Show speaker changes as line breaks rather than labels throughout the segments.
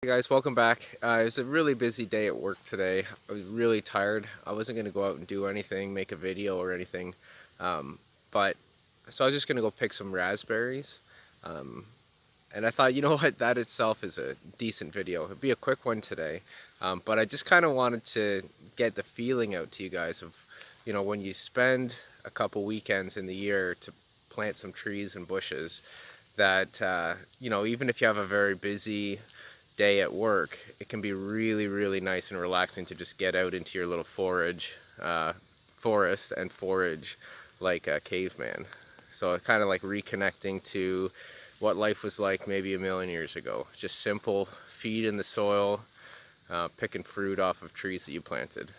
Hey guys, welcome back. It was a really busy day at work today. I was really tired. I wasn't going to go out and do anything, make a video or anything. Um, but so I was just going to go pick some raspberries. Um, and I thought, you know what, that itself is a decent video. It'd be a quick one today. But I just kind of wanted to get the feeling out to you guys of, when you spend a couple weekends in the year to plant some trees and bushes, that, even if you have a very busy day at work, it can be really, really nice and relaxing to just get out into your little forest and forage like a caveman. So it's kind of like reconnecting to what life was like maybe a million years ago. Just simple, feet in the soil, picking fruit off of trees that you planted.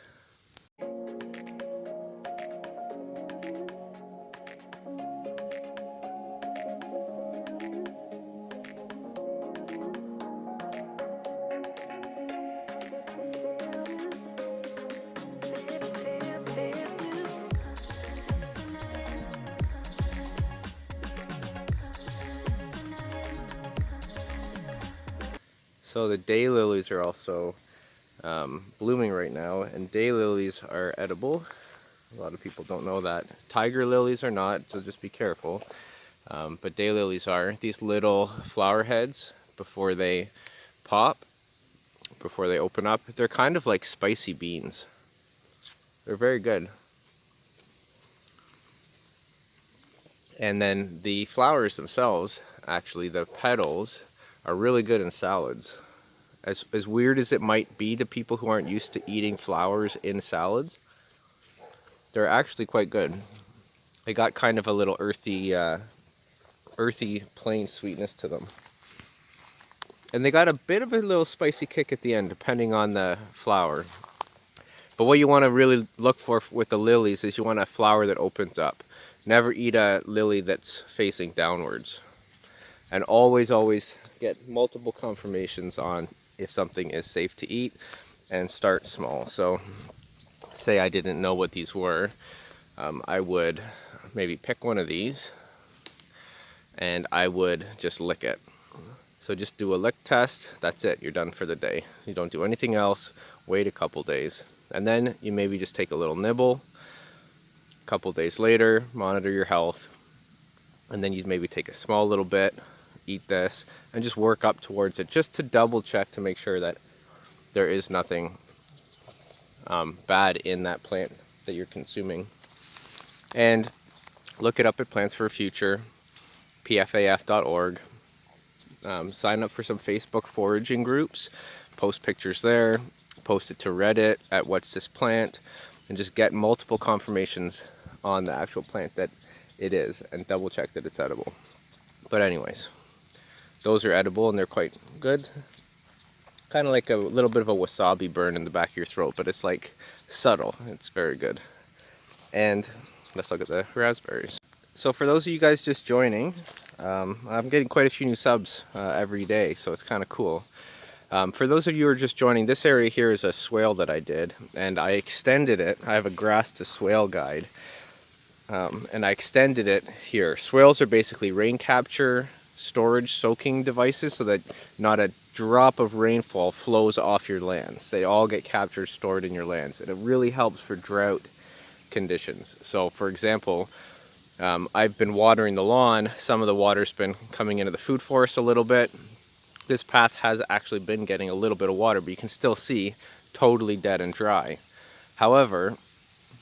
So the daylilies are also blooming right now, and daylilies are edible. A lot of people don't know that. Tiger lilies are not, so just be careful. But daylilies are these little flower heads before they pop, before they open up. They're kind of like spicy beans. They're very good. And then the flowers themselves, actually the petals, are really good in salads. As weird as it might be to people who aren't used to eating flowers in salads, they're actually quite good. They got kind of a little earthy, plain sweetness to them. And they got a bit of a little spicy kick at the end, depending on the flower. But what you want to really look for with the lilies is you want a flower that opens up. Never eat a lily that's facing downwards. And always, always get multiple confirmations on if something is safe to eat, and start small. So say I didn't know what these were, I would maybe pick one of these and I would just lick it. So just do a lick test, that's it, you're done for the day. You don't do anything else, wait a couple days. And then you maybe just take a little nibble. A couple days later, monitor your health. And then you maybe take a small little bit, eat this, and just work up towards it, just to double check to make sure that there is nothing bad in that plant that you're consuming. And look it up at Plants for a Future, pfaf.org. Sign up for some Facebook foraging groups, post pictures there, post it to Reddit at What's This Plant, and just get multiple confirmations on the actual plant that it is, and double check that it's edible. But anyways, those are edible and they're quite good. Kind of like a little bit of a wasabi burn in the back of your throat, but it's like subtle. It's very good. And let's look at the raspberries. So for those of you guys just joining, I'm getting quite a few new subs every day, so it's kind of cool. For those of you who are just joining, this area here is a swale that I did, and I extended it. I have a grass to swale guide, and I extended it here. Swales are basically rain capture, storage, soaking devices, so that not a drop of rainfall flows off your lands. They all get captured, stored in your lands, and it really helps for drought conditions. So for example, I've been watering the lawn. Some of the water's been coming into the food forest a little bit. This path has actually been getting a little bit of water, but you can still see totally dead and dry. However,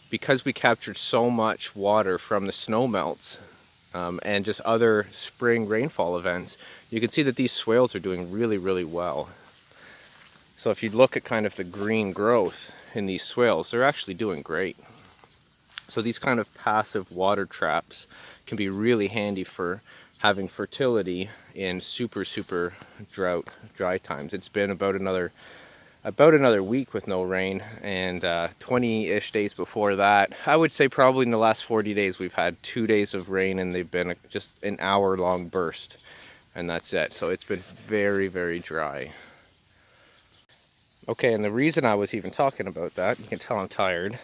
because we captured so much water from the snow melts and just other spring rainfall events, you can see that these swales are doing really, really well. So if you look at kind of the green growth in these swales, they're actually doing great. So these kind of passive water traps can be really handy for having fertility in super, super dry times. It's been about another week with no rain, and 20-ish days before that. I would say probably in the last 40 days we've had 2 days of rain, and they've been just an hour-long burst, and that's it. So it's been very, very dry. Okay, and the reason I was even talking about that, you can tell I'm tired.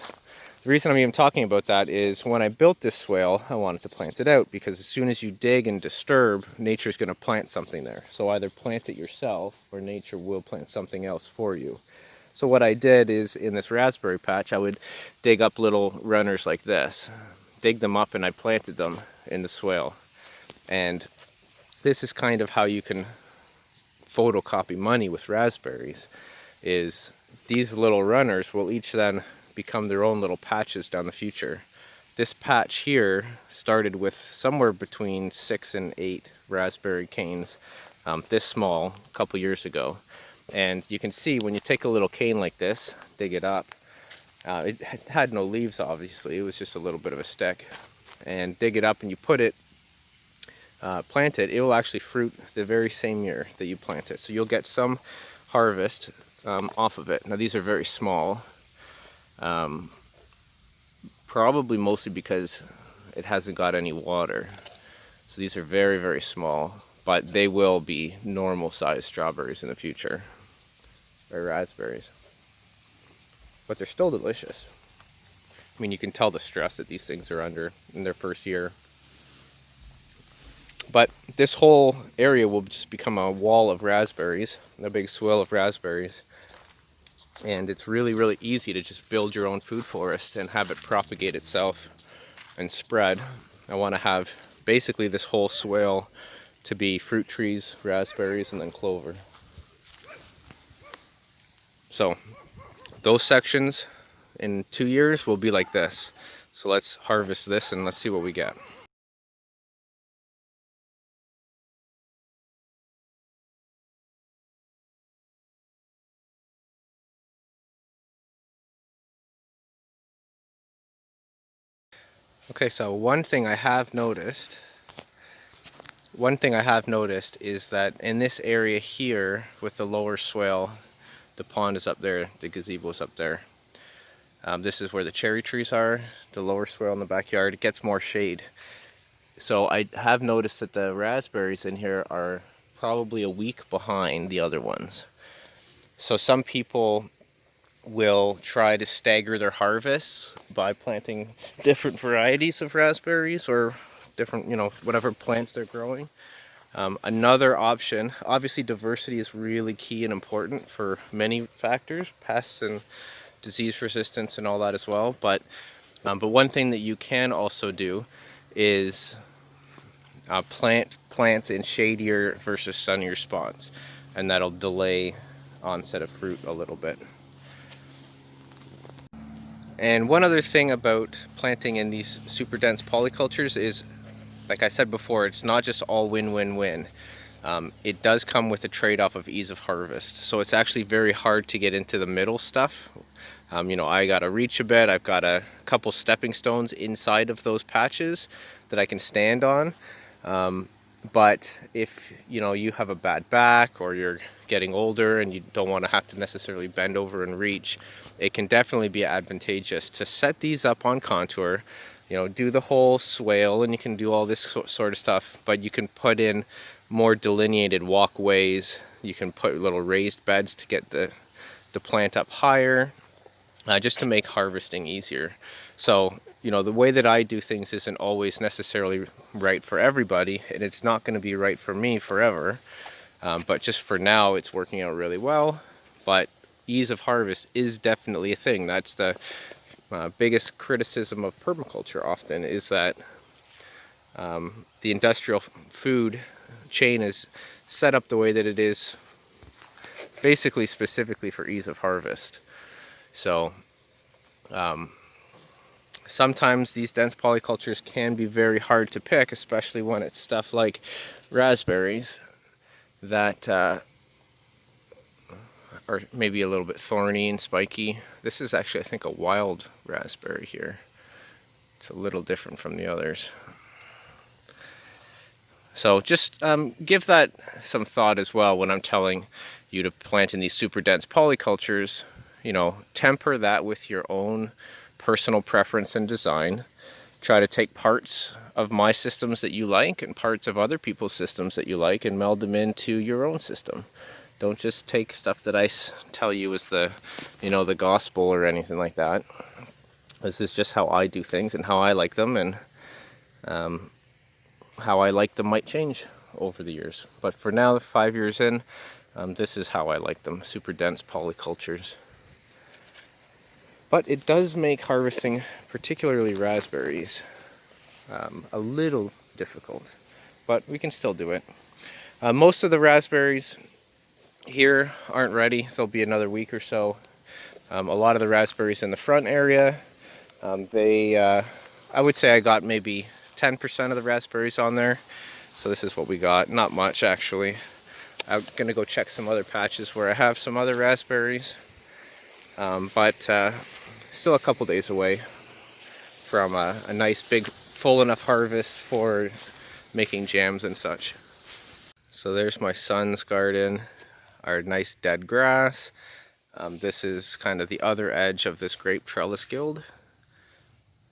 The reason I'm even talking about that is when I built this swale, I wanted to plant it out because as soon as you dig and disturb, nature's going to plant something there. So either plant it yourself or nature will plant something else for you. So what I did is in this raspberry patch, I would dig up little runners like this, dig them up, and I planted them in the swale. And this is kind of how you can photocopy money with raspberries, is these little runners will each then become their own little patches down the future. This patch here started with somewhere between 6 and 8 raspberry canes, this small, a couple years ago. And you can see when you take a little cane like this, dig it up, it had no leaves obviously, it was just a little bit of a stick. And dig it up and you put it, plant it, it will actually fruit the very same year that you plant it. So you'll get some harvest off of it. Now these are very small, probably mostly because it hasn't got any water. So these are very, very small, but they will be normal sized strawberries in the future, or raspberries. But they're still delicious. I mean, you can tell the stress that these things are under in their first year. But this whole area will just become a wall of raspberries, a big swale of raspberries. And it's really, really easy to just build your own food forest and have it propagate itself and spread. I want to have basically this whole swale to be fruit trees, raspberries, and then clover. So those sections in 2 years will be like this. So let's harvest this and let's see what we get. Okay, so one thing I have noticed is that in this area here with the lower swale, the pond is up there, the gazebo is up there. This is where the cherry trees are, the lower swale in the backyard. It gets more shade. So I have noticed that the raspberries in here are probably a week behind the other ones. So some people will try to stagger their harvests by planting different varieties of raspberries or different, whatever plants they're growing. Another option, obviously diversity is really key and important for many factors, pests and disease resistance and all that as well. But one thing that you can also do is plant plants in shadier versus sunnier spots, and that'll delay onset of fruit a little bit. And one other thing about planting in these super dense polycultures is, like I said before, it's not just all win-win-win. It does come with a trade-off of ease of harvest. So it's actually very hard to get into the middle stuff. I gotta reach a bit. I've got a couple stepping stones inside of those patches that I can stand on. But if you have a bad back or you're getting older and you don't want to have to necessarily bend over and reach, it can definitely be advantageous to set these up on contour, do the whole swale, and you can do all this sort of stuff, but you can put in more delineated walkways. You can put little raised beds to get the plant up higher, just to make harvesting easier. So the way that I do things isn't always necessarily right for everybody, and it's not going to be right for me forever. But just for now, it's working out really well. But ease of harvest is definitely a thing. That's the biggest criticism of permaculture often, is that the industrial food chain is set up the way that it is, basically specifically for ease of harvest. So sometimes these dense polycultures can be very hard to pick, especially when it's stuff like raspberries that are maybe a little bit thorny and spiky. This is actually, I think, a wild raspberry here. It's a little different from the others. So just give that some thought as well when I'm telling you to plant in these super dense polycultures. Temper that with your own personal preference and design. Try to take parts of my systems that you like and parts of other people's systems that you like and meld them into your own system. Don't just take stuff that I tell you is the gospel or anything like that. This is just how I do things and how I like them, and how I like them might change over the years. But for now, 5 years in, this is how I like them, super dense polycultures. But it does make harvesting, particularly raspberries, a little difficult, but we can still do it. Most of the raspberries here aren't ready. There'll be another week or so. A lot of the raspberries in the front area, I would say I got maybe 10% of the raspberries on there. So this is what we got. Not much, actually. I'm gonna go check some other patches where I have some other raspberries. But still a couple days away from a nice big full enough harvest for making jams and such. So there's my son's garden, our nice dead grass. This is kind of the other edge of this grape trellis guild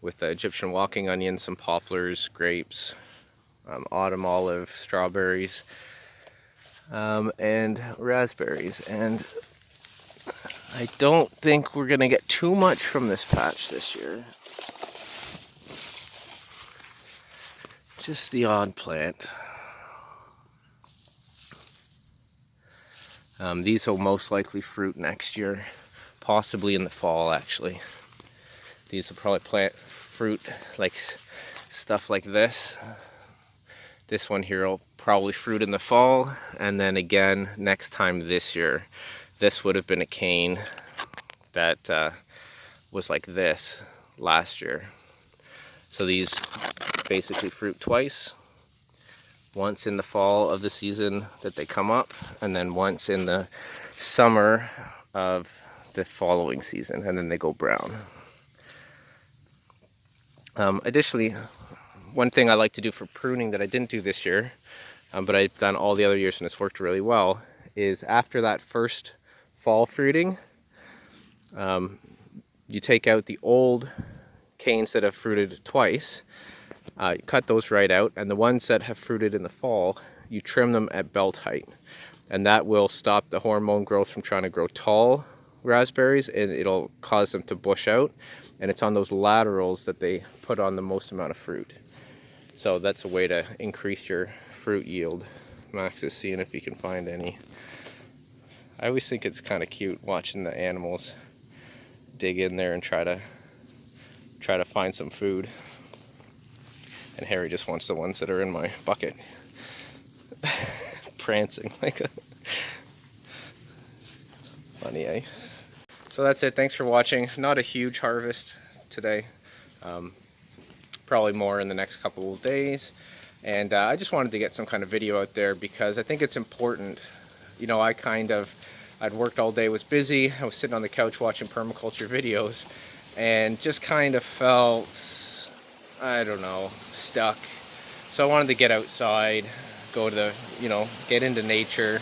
with the Egyptian walking onions, some poplars, grapes, autumn olive, strawberries, and raspberries. And I don't think we're gonna get too much from this patch this year. Just the odd plant. These will most likely fruit next year, possibly in the fall actually. These will probably plant fruit like stuff like this. This one here will probably fruit in the fall, and then again next time this year. This would have been a cane that was like this last year. So these basically fruit twice. Once in the fall of the season that they come up, and then once in the summer of the following season, and then they go brown. Additionally, one thing I like to do for pruning that I didn't do this year, but I've done all the other years and it's worked really well, is after that first fall fruiting, you take out the old canes that have fruited twice, you cut those right out, and the ones that have fruited in the fall, you trim them at belt height. And that will stop the hormone growth from trying to grow tall raspberries, and it'll cause them to bush out. And it's on those laterals that they put on the most amount of fruit. So that's a way to increase your fruit yield. Max is seeing if he can find any. I always think it's kind of cute watching the animals dig in there and try to find some food. And Harry just wants the ones that are in my bucket. Prancing like a funny, eh? So that's it. Thanks for watching. Not a huge harvest today. Probably more in the next couple of days. And I just wanted to get some kind of video out there because I think it's important. You know, I'd worked all day, was busy. I was sitting on the couch watching permaculture videos and just kind of felt, I don't know, stuck. So I wanted to get outside, go to the, get into nature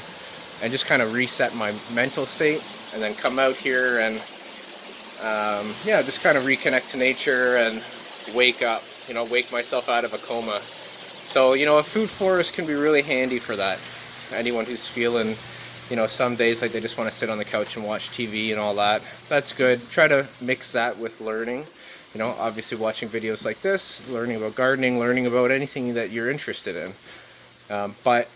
and just kind of reset my mental state, and then come out here and yeah, just kind of reconnect to nature and wake up, wake myself out of a coma. So, a food forest can be really handy for that. Anyone who's feeling, some days like they just want to sit on the couch and watch TV and all that, that's good. Try to mix that with learning. Obviously watching videos like this, learning about gardening, learning about anything that you're interested in. But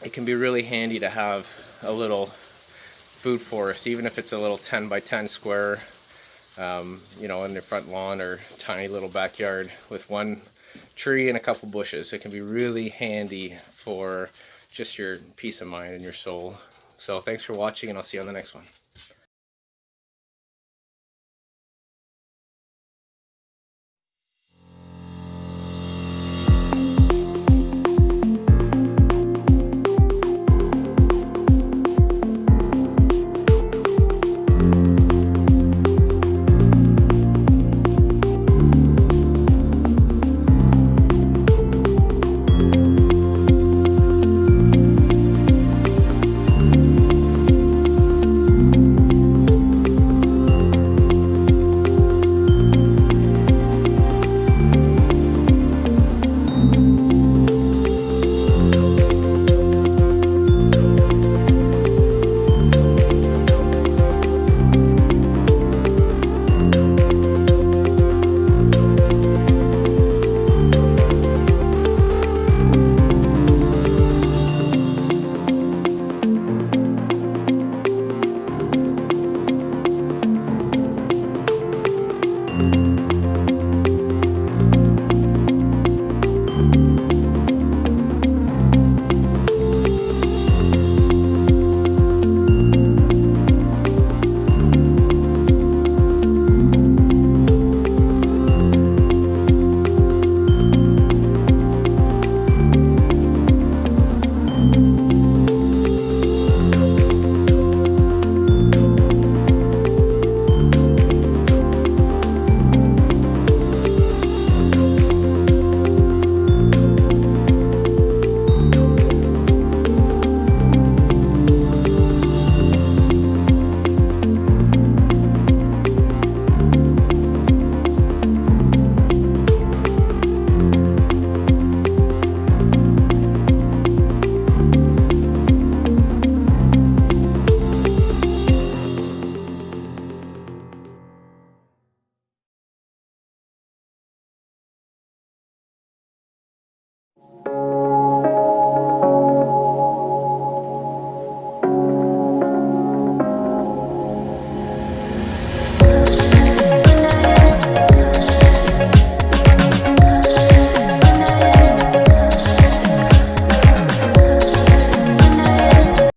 it can be really handy to have a little food forest, even if it's a little 10 by 10 square, in your front lawn or tiny little backyard with one tree and a couple bushes. It can be really handy for just your peace of mind and your soul. So thanks for watching, and I'll see you on the next one.